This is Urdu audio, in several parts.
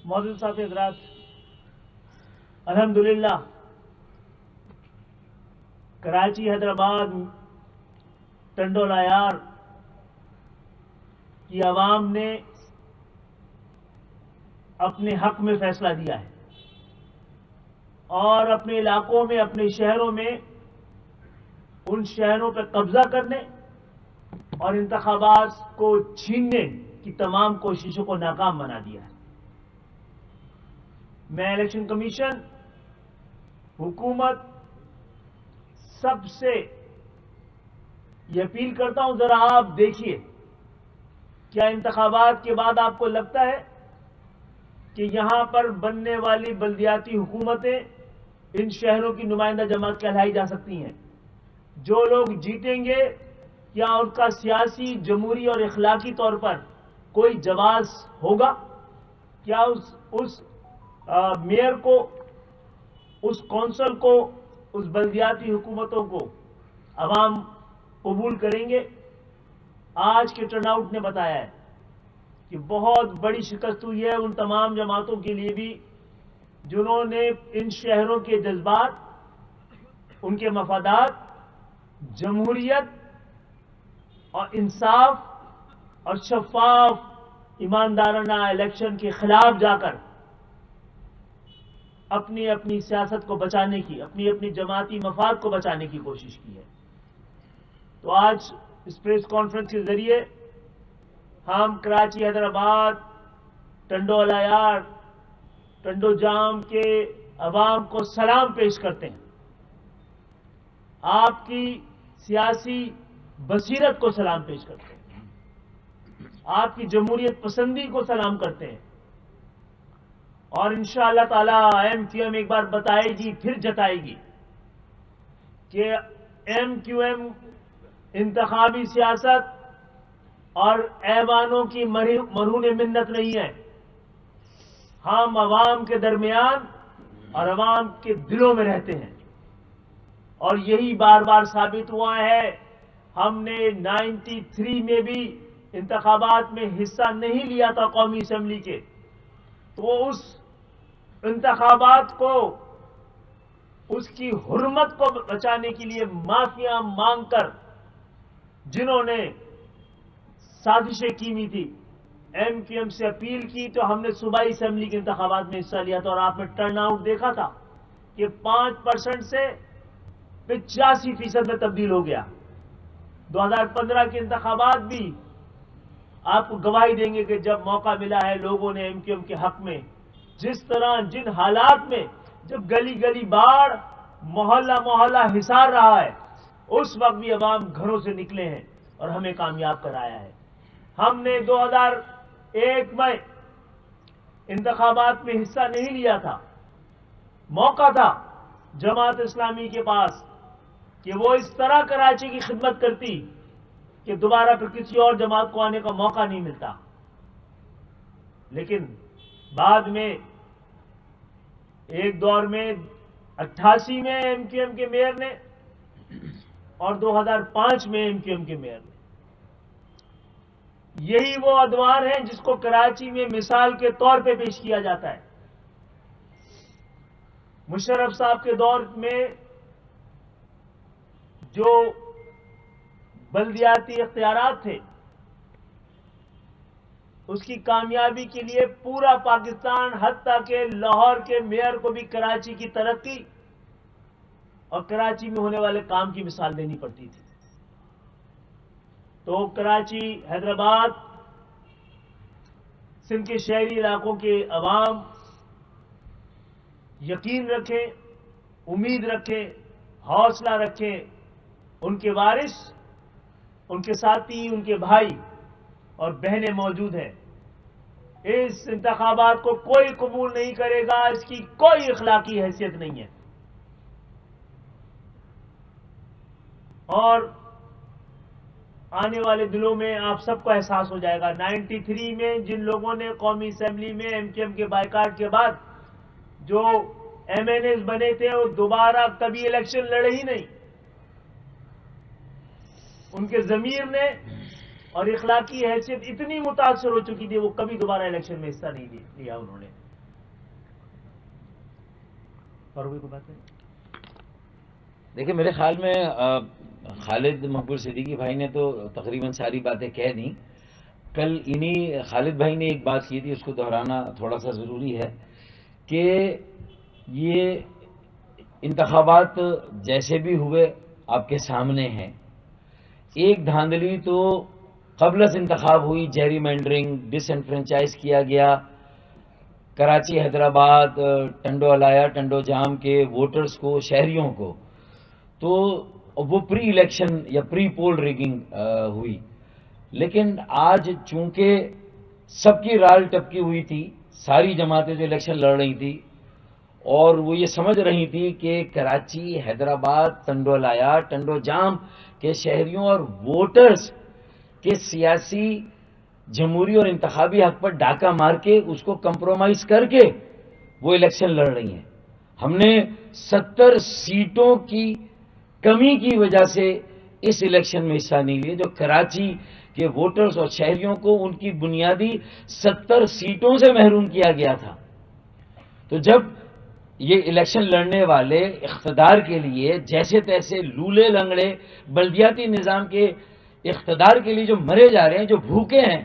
موجود صاحب حضرات، الحمدللہ کراچی، حیدرآباد، ٹنڈول عیار کی عوام نے اپنے حق میں فیصلہ دیا ہے اور اپنے علاقوں میں، اپنے شہروں میں ان شہروں پہ قبضہ کرنے اور انتخابات کو چھیننے کی تمام کوششوں کو ناکام بنا دیا ہے۔ میں الیکشن کمیشن، حکومت سب سے یہ اپیل کرتا ہوں، ذرا آپ دیکھیے، کیا انتخابات کے بعد آپ کو لگتا ہے کہ یہاں پر بننے والی بلدیاتی حکومتیں ان شہروں کی نمائندہ جماعت کہلائی جا سکتی ہیں؟ جو لوگ جیتیں گے کیا ان کا سیاسی، جمہوری اور اخلاقی طور پر کوئی جواز ہوگا؟ کیا اس میئر کو، اس کونسل کو، اس بلدیاتی حکومتوں کو عوام قبول کریں گے؟ آج کے ٹرن آؤٹ نے بتایا ہے کہ بہت بڑی شکست ہوئی ہے ان تمام جماعتوں کے لیے بھی جنہوں نے ان شہروں کے جذبات، ان کے مفادات، جمہوریت اور انصاف اور شفاف ایماندارانہ الیکشن کے خلاف جا کر اپنی اپنی سیاست کو بچانے کی، اپنی اپنی جماعتی مفاد کو بچانے کی کوشش کی ہے۔ تو آج اس پریس کانفرنس کے ذریعے ہم کراچی، حیدرآباد، ٹنڈول عیار، ٹنڈو جام کے عوام کو سلام پیش کرتے ہیں، آپ کی سیاسی بصیرت کو سلام پیش کرتے ہیں، آپ کی جمہوریت پسندی کو سلام کرتے ہیں، اور انشاءاللہ تعالی ایم کیو ایم ایک بار بتائے گی، پھر جتائے گی کہ ایم کیو ایم انتخابی سیاست اور ایوانوں کی مرہون منت نہیں ہے۔ ہم عوام کے درمیان اور عوام کے دلوں میں رہتے ہیں، اور یہی بار بار ثابت ہوا ہے۔ ہم نے 93 میں بھی انتخابات میں حصہ نہیں لیا تھا قومی اسمبلی کے، تو اس انتخابات کو، اس کی حرمت کو بچانے کے لیے معافیاں مانگ کر جنہوں نے سازشیں کی ہوئی تھی، ایم کیو ایم سے اپیل کی، تو ہم نے صوبائی اسمبلی کے انتخابات میں حصہ لیا تھا، اور آپ نے ٹرن آؤٹ دیکھا تھا کہ 5% سے 85% میں تبدیل ہو گیا۔ 2015 کے انتخابات بھی آپ کو گواہی دیں گے کہ جب موقع ملا ہے لوگوں نے ایم کیو ایم کے حق میں، جس طرح، جن حالات میں، جب گلی گلی باڑ، محلہ محلہ حصار رہا ہے، اس وقت بھی عوام گھروں سے نکلے ہیں اور ہمیں کامیاب کرایا ہے۔ ہم نے 2001 میں انتخابات میں حصہ نہیں لیا تھا، موقع تھا جماعت اسلامی کے پاس کہ وہ اس طرح کراچی کی خدمت کرتی کہ دوبارہ پھر کسی اور جماعت کو آنے کا موقع نہیں ملتا، لیکن بعد میں ایک دور میں 88 میں ایم کیو ایم کے میئر نے اور 2005 میں ایم کیو ایم کے میئر نے، یہی وہ ادوار ہیں جس کو کراچی میں مثال کے طور پہ پیش کیا جاتا ہے۔ مشرف صاحب کے دور میں جو بلدیاتی اختیارات تھے، اس کی کامیابی کے لیے پورا پاکستان، حتیٰ کہ لاہور کے میئر کو بھی کراچی کی ترقی اور کراچی میں ہونے والے کام کی مثال دینی پڑتی تھی۔ تو کراچی، حیدرآباد، سندھ کے شہری علاقوں کے عوام یقین رکھیں، امید رکھیں، حوصلہ رکھیں، ان کے وارث، ان کے ساتھی، ان کے بھائی اور بہنیں موجود ہیں۔ اس انتخابات کو کوئی قبول نہیں کرے گا، اس کی کوئی اخلاقی حیثیت نہیں ہے، اور آنے والے دنوں میں آپ سب کو احساس ہو جائے گا۔ 93 میں جن لوگوں نے قومی اسمبلی میں ایم کیو ایم کے بائیکاٹ کے بعد جو ایم این ایز بنے تھے، وہ دوبارہ کبھی الیکشن لڑے ہی نہیں۔ ان کے ضمیر نے اور اخلاقی حیثیت اتنی متاثر ہو چکی تھی، وہ کبھی دوبارہ الیکشن میں حصہ نہیں لیا انہوں نے۔ اور کوئی بات ہے؟ دیکھیں میرے خیال میں خالد مقبول صدیقی بھائی نے تو تقریباً ساری باتیں کہہ دیں. کل انہی خالد بھائی نے ایک بات کی تھی، اس کو دہرانا تھوڑا سا ضروری ہے کہ یہ انتخابات جیسے بھی ہوئے آپ کے سامنے ہیں. ایک دھاندلی تو قبل از انتخاب ہوئی، جیری مینڈرنگ، ڈس انفرینچائز کیا گیا کراچی، حیدرآباد، ٹنڈو الایا، ٹنڈو جام کے ووٹرز کو، شہریوں کو. تو وہ پری الیکشن یا پری پول ریگنگ ہوئی. لیکن آج چونکہ سب کی رال ٹپکی ہوئی تھی، ساری جماعتیں جو الیکشن لڑ رہی تھی اور وہ یہ سمجھ رہی تھی کہ کراچی، حیدرآباد، ٹنڈو الایا، ٹنڈو جام کے شہریوں اور ووٹرز کے سیاسی، جمہوری اور انتخابی حق پر ڈاکہ مار کے اس کو کمپرومائز کر کے وہ الیکشن لڑ رہی ہیں. ہم نے 70 سیٹوں کی کمی کی وجہ سے اس الیکشن میں حصہ نہیں لیے، جو کراچی کے ووٹرز اور شہریوں کو ان کی بنیادی 70 سیٹوں سے محروم کیا گیا تھا. تو جب یہ الیکشن لڑنے والے اقتدار کے لیے جیسے تیسے لولے لنگڑے بلدیاتی نظام کے اقتدار کے لیے جو مرے جا رہے ہیں، جو بھوکے ہیں،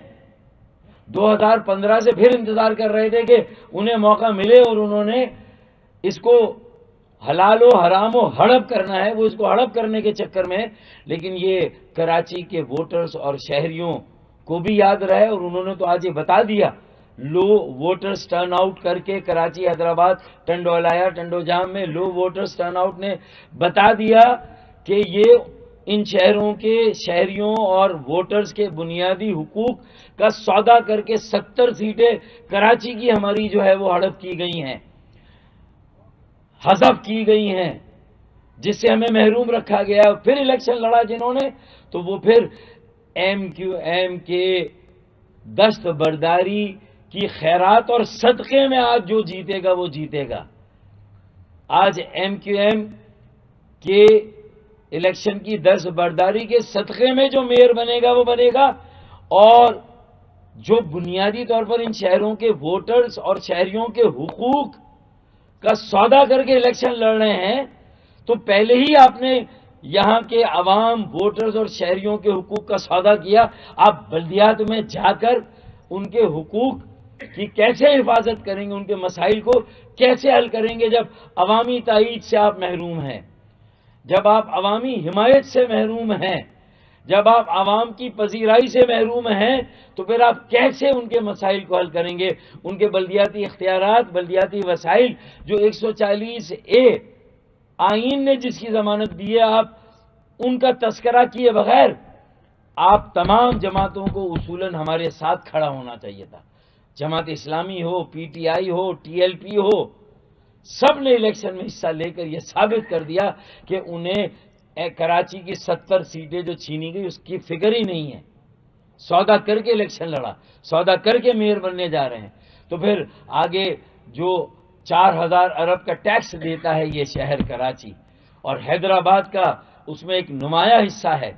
2015 سے پھر انتظار کر رہے تھے کہ انہیں موقع ملے اور انہوں نے اس کو حلال و حرام و ہڑپ کرنا ہے، وہ اس کو ہڑپ کرنے کے چکر میں. لیکن یہ کراچی کے ووٹرز اور شہریوں کو بھی یاد رہے اور انہوں نے تو آج یہ بتا دیا، لو ووٹرز ٹرن آؤٹ کر کے کراچی، حیدرآباد، ٹنڈو الایا، ٹنڈو جام میں لو ووٹرز ٹرن آؤٹ نے بتا دیا کہ یہ ان شہروں کے شہریوں اور ووٹرز کے بنیادی حقوق کا سودا کر کے 70 سیٹیں کراچی کی ہماری جو ہے وہ ہڑپ کی گئی ہیں، حذف کی گئی ہیں، جس سے ہمیں محروم رکھا گیا. پھر الیکشن لڑا جنہوں نے، تو وہ پھر ایم کیو ایم کے دست برداری کی خیرات اور صدقے میں آج جو جیتے گا وہ جیتے گا. آج ایم کیو ایم کے الیکشن کی دست برداری کے صدقے میں جو میئر بنے گا وہ بنے گا. اور جو بنیادی طور پر ان شہروں کے ووٹرز اور شہریوں کے حقوق کا سودا کر کے الیکشن لڑ رہے ہیں، تو پہلے ہی آپ نے یہاں کے عوام، ووٹرز اور شہریوں کے حقوق کا سودا کیا. آپ بلدیات میں جا کر ان کے حقوق کی کیسے حفاظت کریں گے، ان کے مسائل کو کیسے حل کریں گے جب عوامی تائید سے آپ محروم ہیں، جب آپ عوامی حمایت سے محروم ہیں، جب آپ عوام کی پذیرائی سے محروم ہیں، تو پھر آپ کیسے ان کے مسائل کو حل کریں گے؟ ان کے بلدیاتی اختیارات، بلدیاتی وسائل جو 140A آئین نے جس کی ضمانت دی ہے، آپ ان کا تذکرہ کیے بغیر آپ تمام جماعتوں کو اصولاً ہمارے ساتھ کھڑا ہونا چاہیے تھا. جماعت اسلامی ہو، پی ٹی آئی ہو، ٹی ایل پی ہو، سب نے الیکشن میں حصہ لے کر یہ ثابت کر دیا کہ انہیں کراچی کی 70 سیٹیں جو چھینی گئی اس کی فکر ہی نہیں ہے. سودا کر کے الیکشن لڑا، سودا کر کے میئر بننے جا رہے ہیں. تو پھر آگے جو 4000 ارب کا ٹیکس دیتا ہے یہ شہر کراچی، اور حیدرآباد کا اس میں ایک نمایاں حصہ ہے،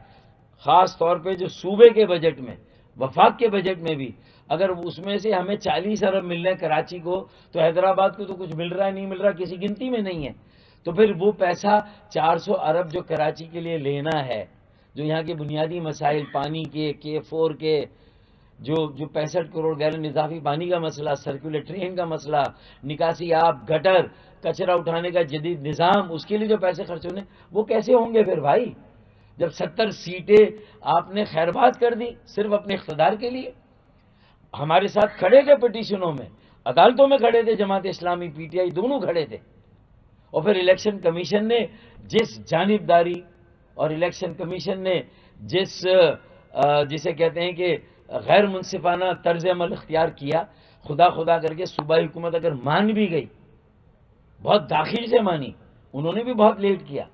خاص طور پہ جو صوبے کے بجٹ میں، وفاق کے بجٹ میں بھی اگر اس میں سے ہمیں 40 ارب مل رہے ہیں کراچی کو، تو حیدرآباد کو تو کچھ مل رہا ہے نہیں مل رہا کسی گنتی میں نہیں ہے. تو پھر وہ پیسہ 400 ارب جو کراچی کے لیے لینا ہے، جو یہاں کے بنیادی مسائل، پانی کے K4 کے جو 65 کروڑ گیلن اضافی پانی کا مسئلہ، سرکولیٹرین کا مسئلہ، نکاسی آب، گٹر، کچرا اٹھانے کا جدید نظام، اس کے لیے جو پیسے خرچ ہونے، وہ کیسے ہوں گے پھر بھائی؟ جب 70 سیٹیں آپ نے خیرباد کر دی صرف اپنے اقتدار کے لیے. ہمارے ساتھ کھڑے تھے پٹیشنوں میں، عدالتوں میں کھڑے تھے، جماعت اسلامی، پی ٹی آئی دونوں کھڑے تھے. اور پھر الیکشن کمیشن نے جس جانبداری اور الیکشن کمیشن نے جسے کہتے ہیں کہ غیر منصفانہ طرز عمل اختیار کیا، خدا کر کے صوبائی حکومت اگر مان بھی گئی، بہت داخل سے مانی، انہوں نے بھی بہت لیٹ کیا،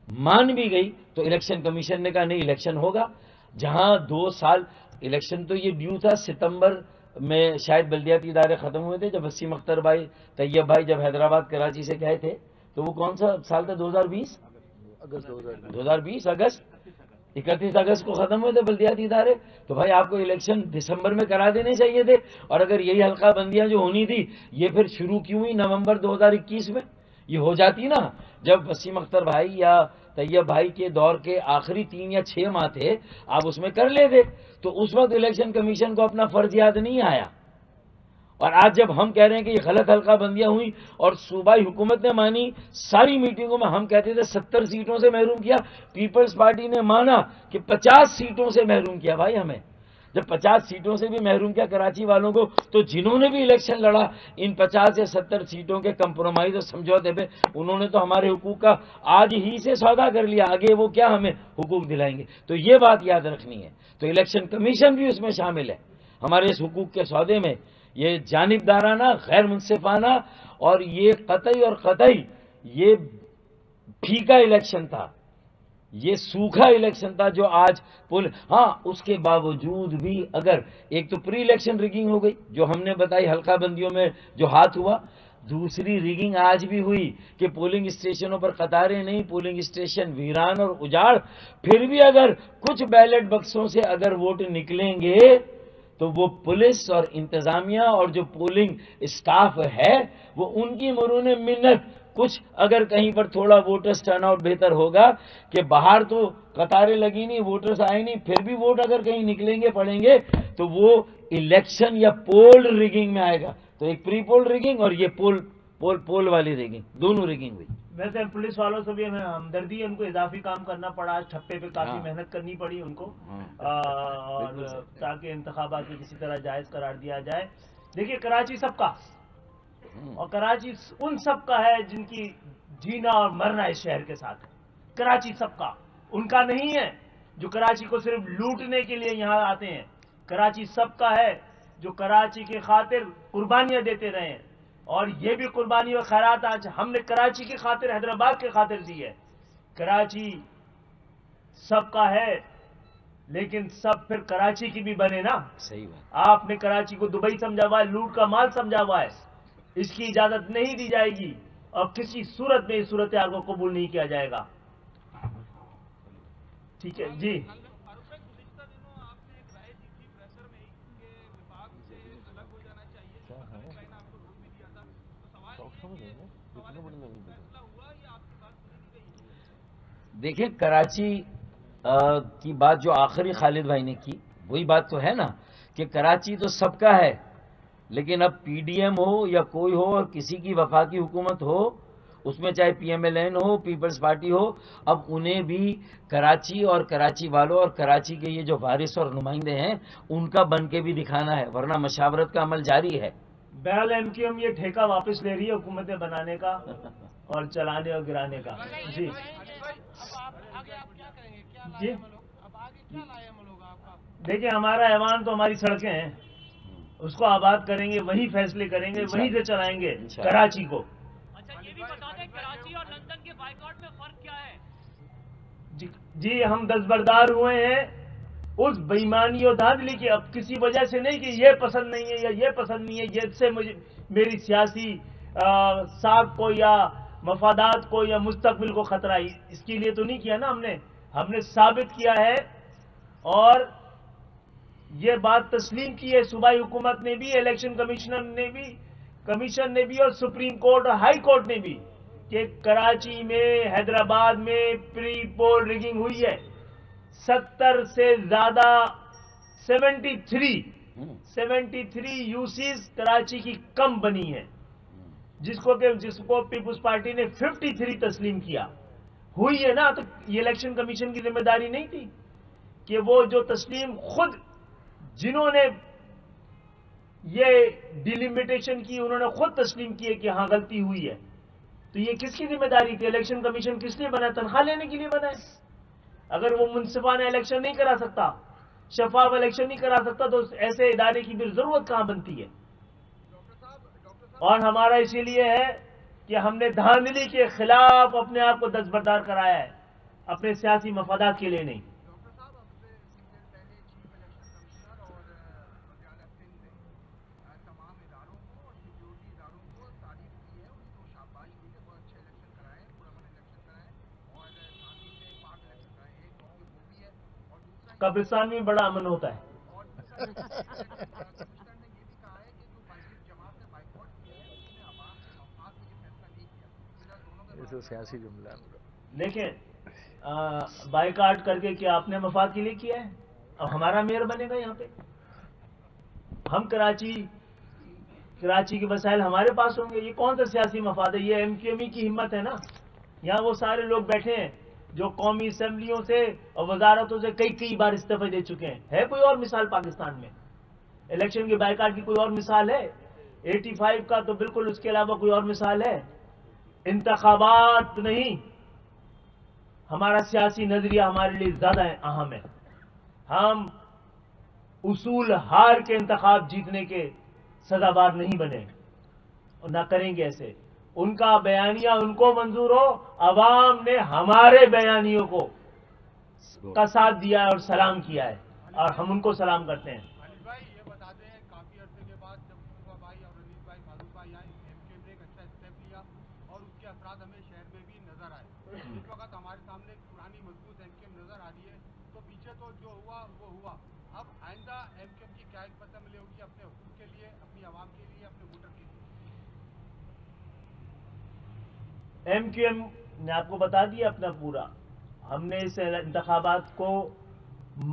مان بھی گئی، تو الیکشن کمیشن نے کہا نہیں الیکشن ہوگا. جہاں 2 سال الیکشن تو یہ ڈیو تھا، ستمبر میں شاید بلدیاتی ادارے ختم ہوئے تھے جب وسیم اختر بھائی، طیب بھائی جب حیدرآباد کراچی سے گئے تھے، تو وہ کون سا سال تھا؟ 2020 اگست، 31 اگست کو ختم ہوئے تھے بلدیاتی ادارے. تو بھائی آپ کو الیکشن دسمبر میں کرا دینے چاہیے تھے. اور اگر یہی حلقہ بندیاں جو ہونی تھی یہ پھر شروع کیوں ہوئی نومبر 2021 میں؟ یہ ہو جاتی نا جب وسیم اختر بھائی یا طیب بھائی کے دور کے آخری 3 یا 6 ماہ تھے، آپ اس میں کر لیتے، تو اس وقت الیکشن کمیشن کو اپنا فرض یاد نہیں آیا. اور آج جب ہم کہہ رہے ہیں کہ یہ غلط حلقہ بندیاں ہوئی اور صوبائی حکومت نے مانی، ساری میٹنگوں میں ہم کہتے تھے 70 سیٹوں سے محروم کیا، پیپلز پارٹی نے مانا کہ 50 سیٹوں سے محروم کیا. بھائی ہمیں جب 50 سیٹوں سے بھی محروم کیا کراچی والوں کو، تو جنہوں نے بھی الیکشن لڑا ان 50 یا 70 سیٹوں کے کمپرومائز اور سمجھوتے پہ، انہوں نے تو ہمارے حقوق کا آج ہی سے سودا کر لیا، آگے وہ کیا ہمیں حقوق دلائیں گے. تو یہ بات یاد رکھنی ہے. تو الیکشن کمیشن بھی اس میں شامل ہے ہمارے اس حقوق کے سودے میں. یہ جانبدارانہ، غیر منصفانہ اور یہ قطعی اور قطعی یہ پھیکا الیکشن تھا، یہ سوکھا الیکشن تھا جو آج ہاں اس کے باوجود بھی اگر ایک تو پری الیکشن ریگنگ ہو گئی جو ہم نے بتائی حلقہ بندیوں میں جو ہاتھ ہوا، دوسری ریگنگ آج بھی ہوئی کہ پولنگ اسٹیشنوں پر قطاریں نہیں، پولنگ اسٹیشن ویران اور اجاڑ. پھر بھی اگر کچھ بیلٹ بکسوں سے اگر ووٹ نکلیں گے تو وہ پولیس اور انتظامیہ اور جو پولنگ اسٹاف ہے وہ ان کی مرہون منت، کچھ اگر کہیں پر تھوڑا ووٹرز ٹرن آؤٹ بہتر ہوگا کہ باہر تو قطاریں لگی نہیں، ووٹرز آئے نہیں، پھر بھی ووٹ اگر کہیں نکلیں گے پڑیں گے تو وہ الیکشن یا پول ریگنگ میں آئے گا. تو ایک پری پول ریگنگ اور یہ پول والی ریگنگ، دونوں ریگنگ ہوئی. ویسے پولیس والوں سے بھی ہمیں ہمدردی ہے، ان کو اضافی کام کرنا پڑا، ٹھپے پہ کافی محنت کرنی پڑی ان کو، اور تاکہ انتخابات کو کسی طرح جائز قرار دیا جائے. دیکھیے کراچی سب کا، اور کراچی ان سب کا ہے جن کی جینا اور مرنا اس شہر کے ساتھ ہے. کراچی سب کا، ان کا نہیں ہے جو کراچی کو صرف لوٹنے کے لیے یہاں آتے ہیں. کراچی سب کا ہے جو کراچی کی خاطر قربانیاں دیتے رہے ہیں، اور یہ بھی قربانی و خیرات آج ہم نے کراچی کی خاطر، حیدرآباد کی خاطر دی ہے. کراچی سب کا ہے لیکن سب پھر کراچی کی بھی بنے نا. صحیح بات. آپ نے کراچی کو دبئی سمجھا ہوا ہے، لوٹ کا مال سمجھا ہوا ہے. اس کی اجازت نہیں دی جائے گی اور کسی صورت میں اس صورتحال کو قبول نہیں کیا جائے گا. ٹھیک ہے جی. دیکھیں کراچی کی بات جو آخری خالد بھائی نے کی وہی بات تو ہے نا کہ کراچی تو سب کا ہے، لیکن اب پی ڈی ایم ہو یا کوئی ہو اور کسی کی وفاقی حکومت ہو، اس میں چاہے پی ایم ایل این ہو، پیپلز پارٹی ہو، اب انہیں بھی کراچی اور کراچی والوں اور کراچی کے یہ جو وارث اور نمائندے ہیں ان کا بن کے بھی دکھانا ہے، ورنہ مشاورت کا عمل جاری ہے. بہرحال ایم کیو ایم یہ ٹھیکہ واپس لے رہی ہے حکومتیں بنانے کا اور چلانے اور گرانے کا. جی جی دیکھیں ہمارا ایوان تو ہماری سڑکیں ہیں، اس کو آباد کریں گے، وہی فیصلے کریں گے، وہیں سے چلائیں گے کراچی کو. اچھا یہ بھی بتا دیں کراچی اور لندن کے بائیکاٹ میں فرق کیا ہے؟ جی ہم دستبردار ہوئے ہیں اس بےایمانی اور دھاندلی کی، اب کسی وجہ سے نہیں کہ یہ پسند نہیں ہے یا یہ پسند نہیں ہے، یہ سے مجھے میری سیاسی ساکھ کو یا مفادات کو یا مستقبل کو خطرہ ہے، اس کے لیے تو نہیں کیا نا. ہم نے ثابت کیا ہے اور یہ بات تسلیم کی ہے صوبائی حکومت نے بھی، الیکشن کمیشن نے بھی اور سپریم کورٹ اور ہائی کورٹ نے بھی، کہ کراچی میں، حیدرآباد میں پری پول ریگنگ ہوئی ہے. 70 سے زیادہ 73 یوسیز کراچی کی کم بنی ہے، جس کو پیپلز پارٹی نے 53 تسلیم کیا. ہوئی ہے نا. تو یہ الیکشن کمیشن کی ذمہ داری نہیں تھی کہ وہ جو تسلیم خود جنہوں نے یہ ڈیلیمیٹیشن کی انہوں نے خود تسلیم کیے کہ ہاں غلطی ہوئی ہے. تو یہ کس کی ذمہ داری تھی؟ الیکشن کمیشن کس لیے بنا ہے؟ تنخواہ لینے کے لیے بنا ہے. اگر وہ منصفانہ الیکشن نہیں کرا سکتا، شفاف الیکشن نہیں کرا سکتا، تو ایسے ادارے کی بھی ضرورت کہاں بنتی ہے؟ اور ہمارا اسی لیے ہے کہ ہم نے دھاندلی کے خلاف اپنے آپ کو دستبردار کرایا ہے، اپنے سیاسی مفادات کے لیے نہیں. قبرستان میں بڑا امن ہوتا ہے. جو سیاسی جملہ ہے پورا. دیکھیں بائیکاٹ کر کے کیا اپنے مفاد کے لیے کیا ہے؟ اب ہمارا میئر بنے گا یہاں پہ. ہم کراچی کے وسائل ہمارے پاس ہوں گے. یہ کون سا سیاسی مفاد ہے؟ یہ ایم کیو ایم ای کی ہمت ہے نا. یہاں وہ سارے لوگ بیٹھے ہیں جو قومی اسمبلیوں سے اور وزارتوں سے کئی بار استعفے دے چکے ہیں. ہے کوئی اور مثال پاکستان میں الیکشن کے بائیکاٹ کی؟ کوئی اور مثال ہے؟ 85 کا تو بالکل اس کے علاوہ کوئی اور مثال ہے؟ انتخابات نہیں، ہمارا سیاسی نظریہ ہمارے لیے زیادہ اہم ہے. ہم اصول ہار کے انتخاب جیتنے کے سزاوار نہیں بنے اور نہ کریں گے ایسے. ان کا بیانیہ ان کو منظور ہو، عوام نے ہمارے بیانیوں کو کا ساتھ دیا ہے اور سلام کیا ہے اور ہم ان کو سلام کرتے ہیں. علی بھائی یہ بتا دیں کافی عرصے کے بعد جب محبوبہ بھائی اور رنیل بھائی معروف بھائی آئے ایم کیو نے ایک اچھا اسٹیپ لیا اور اس کے اثرات ہمیں شہر میں بھی نظر آئے. اس وقت ہمارے سامنے ایک پرانی مضبوط ایم کیو نظر آ رہی ہے. تو پیچھے تو جو ہوا وہ ہوا. اب آئندہ ایم کیو کی کیا حکمت عملی ہوگی اپنے حقوق کے لیے، اپنی عوام کے لیے، اپنے ووٹر کے لیے؟ ایم کیو ایم نے آپ کو بتا دیا اپنا پورا. ہم نے اس انتخابات کو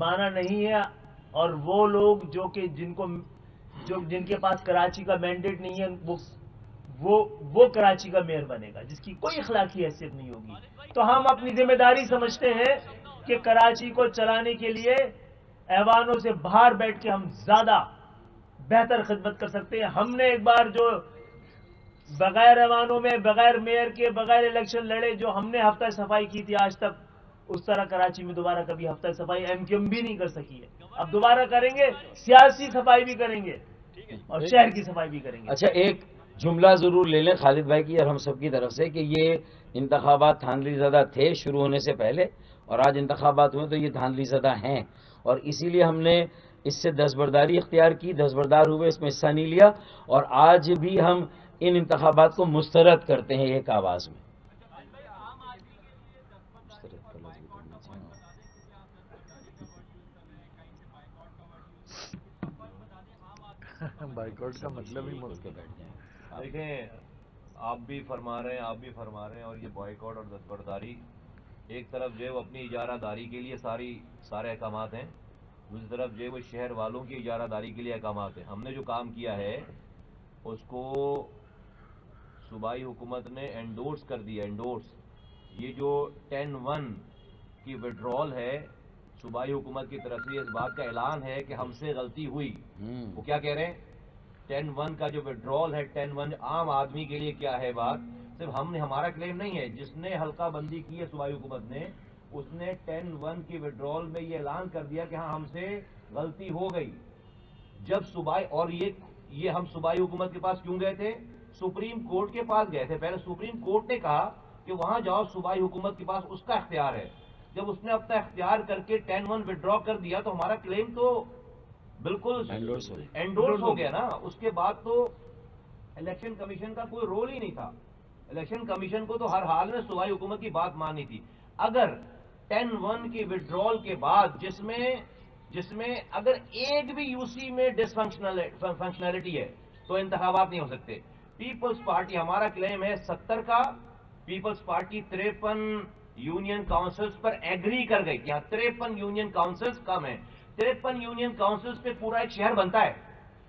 مانا نہیں ہے اور وہ لوگ جن کے پاس کراچی کا مینڈیٹ نہیں ہے وہ کراچی کا میئر بنے گا جس کی کوئی اخلاقی حیثیت نہیں ہوگی. تو ہم اپنی ذمہ داری سمجھتے ہیں کہ کراچی کو چلانے کے لیے ایوانوں سے باہر بیٹھ کے ہم زیادہ بہتر خدمت کر سکتے ہیں. ہم نے ایک بار جو بغیر ایوانوں میں، بغیر میئر کے، بغیر الیکشن لڑے، جو ہم نے ہفتہ صفائی کی تھی آج تک، اس طرح کراچی میں دوبارہ کبھی ہفتہ صفائی ایم کیو ایم بھی نہیں کر سکی ہے. اب دوبارہ کریں گے، سیاسی صفائی بھی کریں گے اور شہر کی صفائی بھی کریں گے. اچھا ایک جملہ ضرور لے لیں خالد بھائی کی اور ہم سب کی طرف سے کہ یہ انتخابات دھاندلی زدہ تھے شروع ہونے سے پہلے اور آج انتخابات ہوئے تو یہ دھاندلی زدہ ہیں اور اسی لیے ہم نے اس سے دستبرداری اختیار کی، دستبردار ہوئے، اس میں حصہ نہیں لیا اور آج بھی ہم ان انتخابات کو مسترد کرتے ہیں ایک آواز میں. بائیکاٹ کا مطلب ہی دیکھیں آپ بھی فرما رہے ہیں اور یہ بائیکاٹ اور دستبرداری ایک طرف جو ہے وہ اپنی اجارہ داری کے لیے سارے احکامات ہیں، دوسری طرف جو ہے وہ شہر والوں کی اجارہ داری کے لیے احکامات ہیں. ہم نے جو کام کیا ہے اس کو صوبائی حکومت نے انڈورس کر دیا. یہ جو 10-1 کی وڈرال ہے صوبائی حکومت کی طرف سے، اس بات کا اعلان ہے کہ ہم سے غلطی ہوئی. وہ کیا کہہ رہے ہیں؟ 10-1 کا جو وڈرال ہے، 10-1 عام آدمی کے لیے کیا ہے بات؟ صرف ہمارا کلیم نہیں ہے، جس نے حلقہ بندی کی ہے صوبائی حکومت نے، اس نے 10-1 کی وڈرال میں یہ اعلان کر دیا کہ ہاں ہم سے غلطی ہو گئی. جب صوبائی اور یہ ہم صوبائی حکومت کے پاس کیوں گئے تھے؟ سپریم کورٹ کے پاس گئے تھے. پہلے سپریم کورٹ نے کہا کہ وہاں جاؤ، صوبائی حکومت کے پاس اس کا اختیار ہے. جب اس نے اپنا اختیار کر کے 10-1 وڈرا کر دیا تو ہمارا کلیم تو بالکل انڈورس ہو گیا نا. اس کے بعد تو الیکشن کمیشن کا کوئی رول ہی نہیں تھا. الیکشن کمیشن کو تو ہر حال میں صوبائی حکومت کی بات ماننی تھی. اگر 10-1 کی وڈرال کے بعد جس میں اگر ایک بھی یو سی میں ڈس فنکشنلٹی ہے تو انتخابات نہیں ہو سکتے. پیپلز پارٹی، ہمارا کلیم ہے 70 کا، پیپلز پارٹی 53 یونین کاؤنسلز پر ایگری کر گئی. یہاں 53 یونین کاؤنسلز کم ہیں. 53 یونین کاؤنسلز پہ پورا ایک شہر بنتا ہے،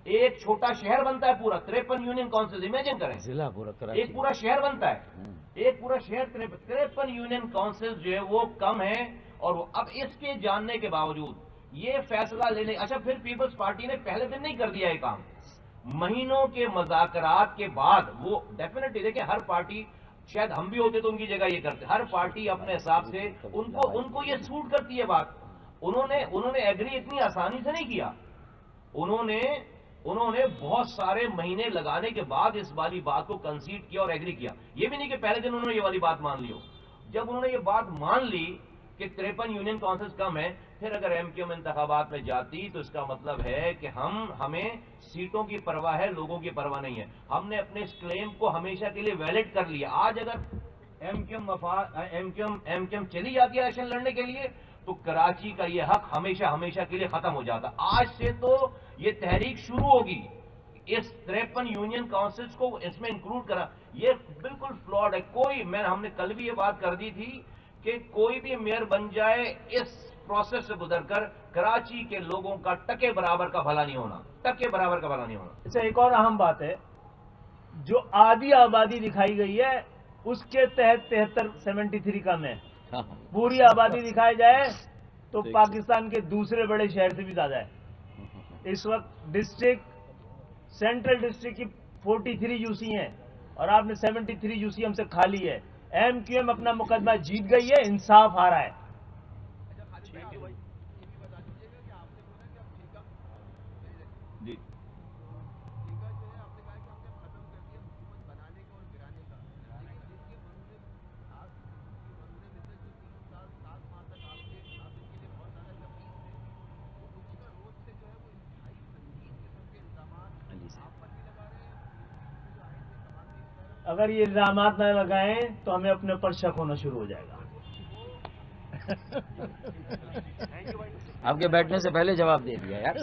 ایک چھوٹا شہر بنتا ہے پورا. 53 یونین کاؤنسلز امیجن کریں، ضلع پورا ایک پورا شہر بنتا ہے. ایک پورا شہر 53 یونین کاؤنسلز جو ہے وہ کم ہیں. اور اب اس کے جاننے کے باوجود یہ فیصلہ لینے، اچھا پھر پیپلز پارٹی نے پہلے دن نہیں کر دیا یہ کام، مہینوں کے مذاکرات کے بعد. وہ ڈیفینیٹلی دیکھیں ہر پارٹی، شاید ہم بھی ہوتے تو ان کی جگہ یہ کرتے، ہر پارٹی اپنے حساب سے ان کو یہ سوٹ کرتی ہے بات. انہوں نے ایگری اتنی آسانی سے نہیں کیا. انہوں نے بہت سارے مہینے لگانے کے بعد اس والی بات کو کنسیڈ کیا اور ایگری کیا. یہ بھی نہیں کہ پہلے دن انہوں نے یہ والی بات مان لی ہو. جب انہوں نے یہ بات مان لی کہ 53 یونین کاؤنسلز کم ہیں، پھر اگر ایم کیو ایم انتخابات میں جاتی تو اس کا مطلب ہے کہ ہمیں سیٹوں کی پرواہ ہے، لوگوں کی پرواہ نہیں ہے. ہم نے اپنے اس کلیم کو ہمیشہ کے لیے ویلڈ کر لیا. آج اگر ایم کیو ایم چلی جاتی ہے الیکشن لڑنے کے لیے تو کراچی کا یہ حق ہمیشہ کے لیے ختم ہو جاتا. آج سے تو یہ تحریک شروع ہوگی. اس 53 یونین کاؤنسلز کو اس میں انکلوڈ کرا، یہ بالکل فلاڈ ہے. ہم نے کل بھی یہ بات کر دی تھی کہ کوئی بھی میئر بن جائے اس پروسیس سے گزر کر کراچی کے لوگوں کا ٹکے برابر کا بھلا نہیں ہونا، ٹکے برابر کا بھلا نہیں ہونا. اچھا، ایک اور اہم بات ہے، جو آدھی آبادی دکھائی گئی ہے اس کے تحت 73 کم ہے. پوری آبادی دکھائی جائے تو پاکستان کے دوسرے بڑے شہر سے بھی زیادہ ہے. اس وقت ڈسٹرکٹ سینٹرل ڈسٹرکٹ کی 43 یو سی ہیں اور آپ نے 73 یو سی ہم سے کھا لی ہے. ایم کیو ایم اپنا مقدمہ جیت گئی ہے، انصاف آ رہا ہے. جی اگر یہ الزامات نہ لگائیں تو ہمیں اپنے اوپر شک ہونا شروع ہو جائے گا. آپ کے بیٹھنے سے پہلے جواب دے دیا یار.